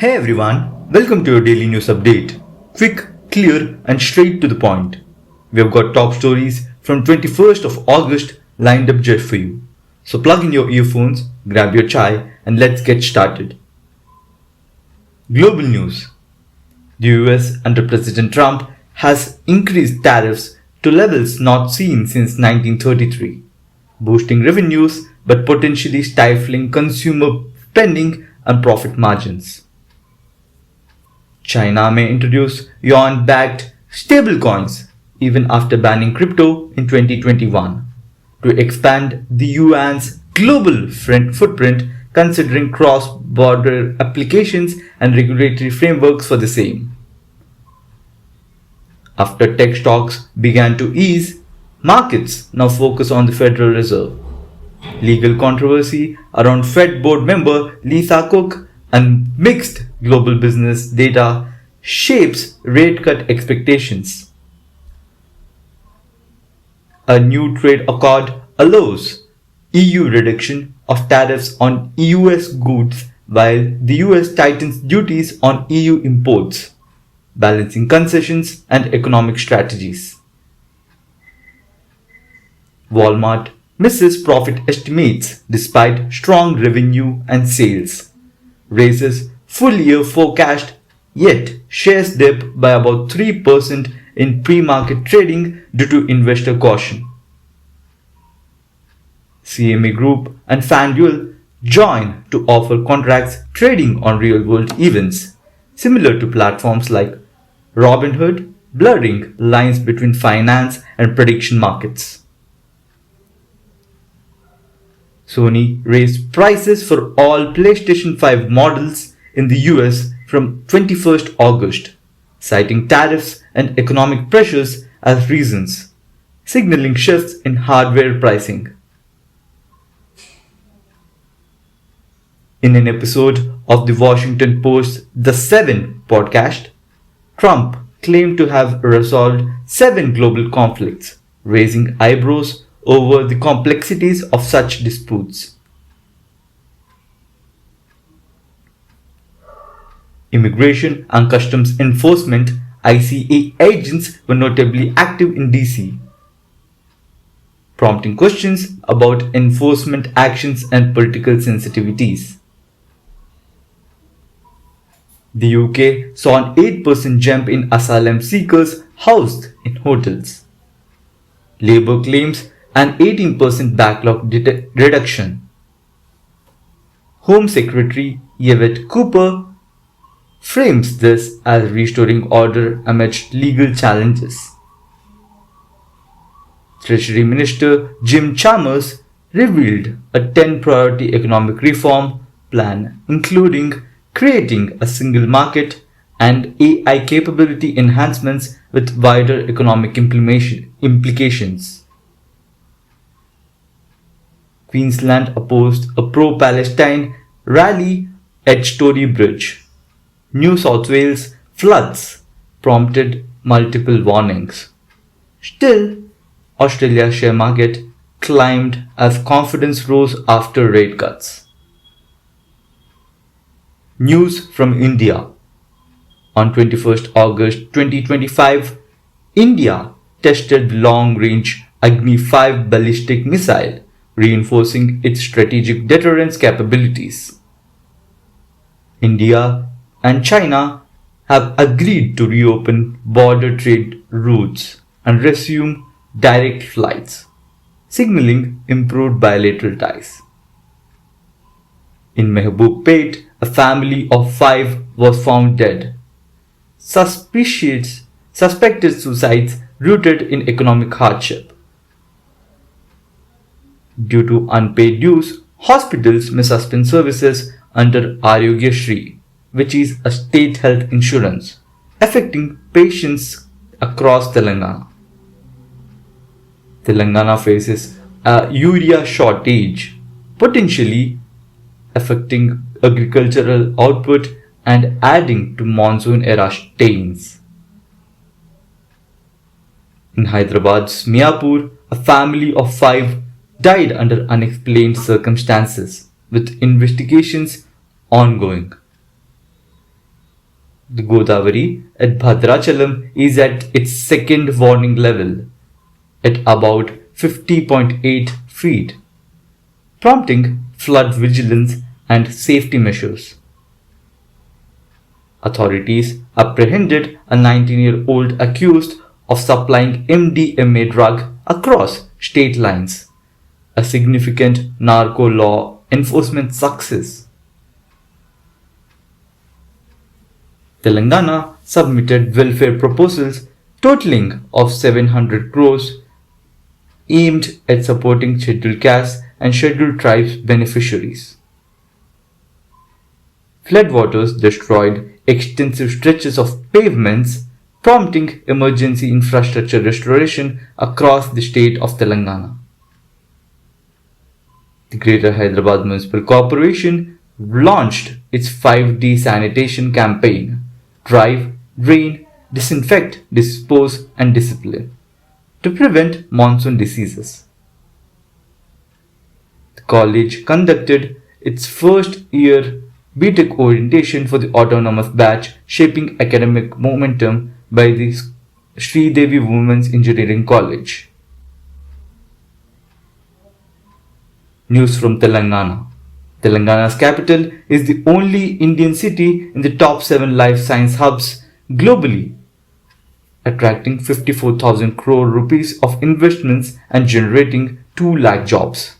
Hey everyone, welcome to your daily news update. Quick, clear, and straight to the point. We have got top stories from 21st of August lined up just for you. So plug in your earphones, grab your chai, and let's get started. Global news. The US under President Trump has increased tariffs to levels not seen since 1933, boosting revenues but potentially stifling consumer spending and profit margins. China may introduce yuan-backed stablecoins even after banning crypto in 2021 to expand the yuan's global footprint, considering cross-border applications and regulatory frameworks for the same. After tech stocks began to ease, markets now focus on the Federal Reserve. Legal controversy around Fed board member Lisa Cook and mixed global business data shapes rate cut expectations. A new trade accord allows EU reduction of tariffs on US goods while the US tightens duties on EU imports, balancing concessions and economic strategies. Walmart misses profit estimates despite strong revenue and sales, raises full-year forecast, yet shares dip by about 3% in pre-market trading due to investor caution. CME Group and FanDuel join to offer contracts trading on real-world events, similar to platforms like Robinhood, blurring lines between finance and prediction markets. Sony raised prices for all PlayStation 5 models in the US from 21st August, citing tariffs and economic pressures as reasons, signaling shifts in hardware pricing. In an episode of the Washington Post's The 7 podcast, Trump claimed to have resolved 7 global conflicts, raising eyebrows over the complexities of such disputes. Immigration and Customs Enforcement (ICE) agents were notably active in DC, prompting questions about enforcement actions and political sensitivities. The UK saw an 8% jump in asylum seekers housed in hotels. Labour claims an 18% backlog reduction. Home Secretary Yvette Cooper frames this as restoring order amidst legal challenges. Treasury Minister Jim Chalmers revealed a 10-priority economic reform plan, including creating a single market and AI capability enhancements with wider economic implications. Queensland opposed a pro-Palestine rally at Story Bridge. New South Wales floods prompted multiple warnings. Still, Australia's share market climbed as confidence rose after rate cuts. News from India. On 21st August 2025, India tested long-range Agni-5 ballistic missile, reinforcing its strategic deterrence capabilities. India and China have agreed to reopen border trade routes and resume direct flights, signaling improved bilateral ties. In Mehboob-Pet, a family of 5 was found dead. Suspected suicides rooted in economic hardship. Due to unpaid dues, hospitals may suspend services under Arogyasri, which is a state health insurance, affecting patients across Telangana. Telangana faces a urea shortage, potentially affecting agricultural output and adding to monsoon-era stains. In Hyderabad's Miapur, a family of 5 died under unexplained circumstances, with investigations ongoing. The Godavari at Bhadrachalam is at its second warning level at about 50.8 feet, prompting flood vigilance and safety measures. Authorities apprehended a 19-year-old accused of supplying MDMA drug across state lines, a significant narco law enforcement success. Telangana submitted welfare proposals totaling of 700 crores aimed at supporting scheduled castes and scheduled tribes beneficiaries. Floodwaters destroyed extensive stretches of pavements, prompting emergency infrastructure restoration across the state of Telangana. The Greater Hyderabad Municipal Corporation launched its 5D sanitation campaign: Drive, Drain, Disinfect, Dispose and Discipline, to prevent monsoon diseases. The college conducted its first year BTech orientation for the autonomous batch, shaping academic momentum by the Sri Devi Women's Engineering College. News from Telangana. Telangana's capital is the only Indian city in the top 7 life science hubs globally, attracting 54,000 crore rupees of investments and generating 2 lakh jobs.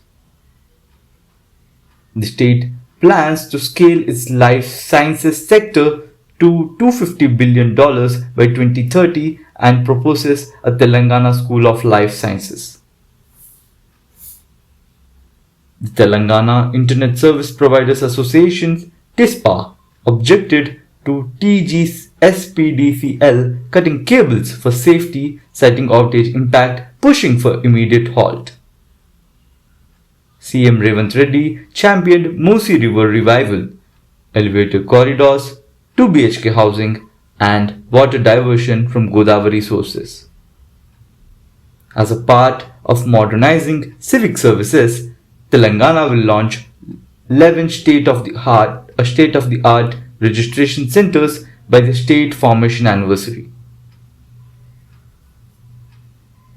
The state plans to scale its life sciences sector to $250 billion by 2030 and proposes a Telangana School of Life Sciences. The Telangana Internet Service Providers Association (TISPA) objected to TG's SPDCL cutting cables for safety, citing outage impact, pushing for immediate halt. CM Revanth Reddy championed Musi River revival, elevator corridors, 2 BHK housing, and water diversion from Godavari sources. As a part of modernizing civic services, Telangana will launch 11 state-of-the-art registration centers by the state formation anniversary,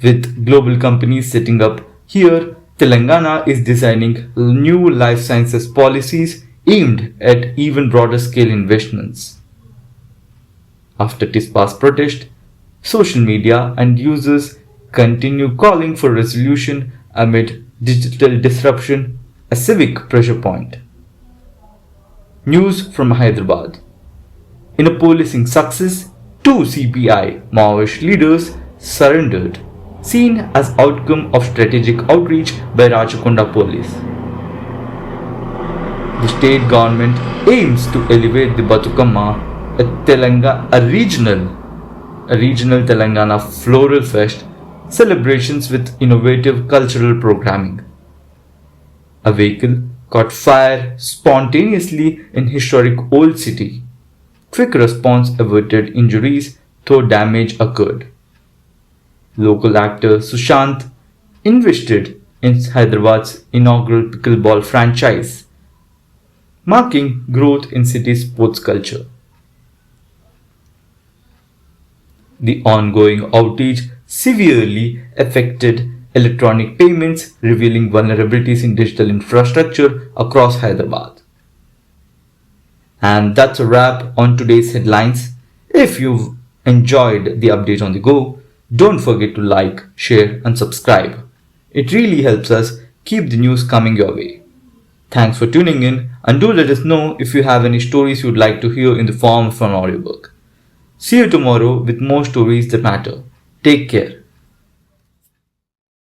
with global companies setting up here. Telangana is designing new life sciences policies aimed at even broader scale investments. After TISPA's protest, social media and users continue calling for resolution amid digital disruption, a civic pressure point. News from Hyderabad. In a policing success, 2 CPI Maoist leaders surrendered, seen as outcome of strategic outreach by Rajakonda police. The state government aims to elevate the Batukamma, a regional Telangana floral fest celebrations with innovative cultural programming. A vehicle caught fire spontaneously in historic Old City. Quick response averted injuries, though damage occurred. Local actor Sushant invested in Hyderabad's inaugural pickleball franchise, marking growth in city's sports culture. The ongoing outage severely affected electronic payments, revealing vulnerabilities in digital infrastructure across Hyderabad. And that's a wrap on today's headlines. If you've enjoyed the update on the go, don't forget to like, share and subscribe. It really helps us keep the news coming your way. Thanks for tuning in, and do let us know if you have any stories you'd like to hear in the form of an audiobook. See you tomorrow with more stories that matter. Take care.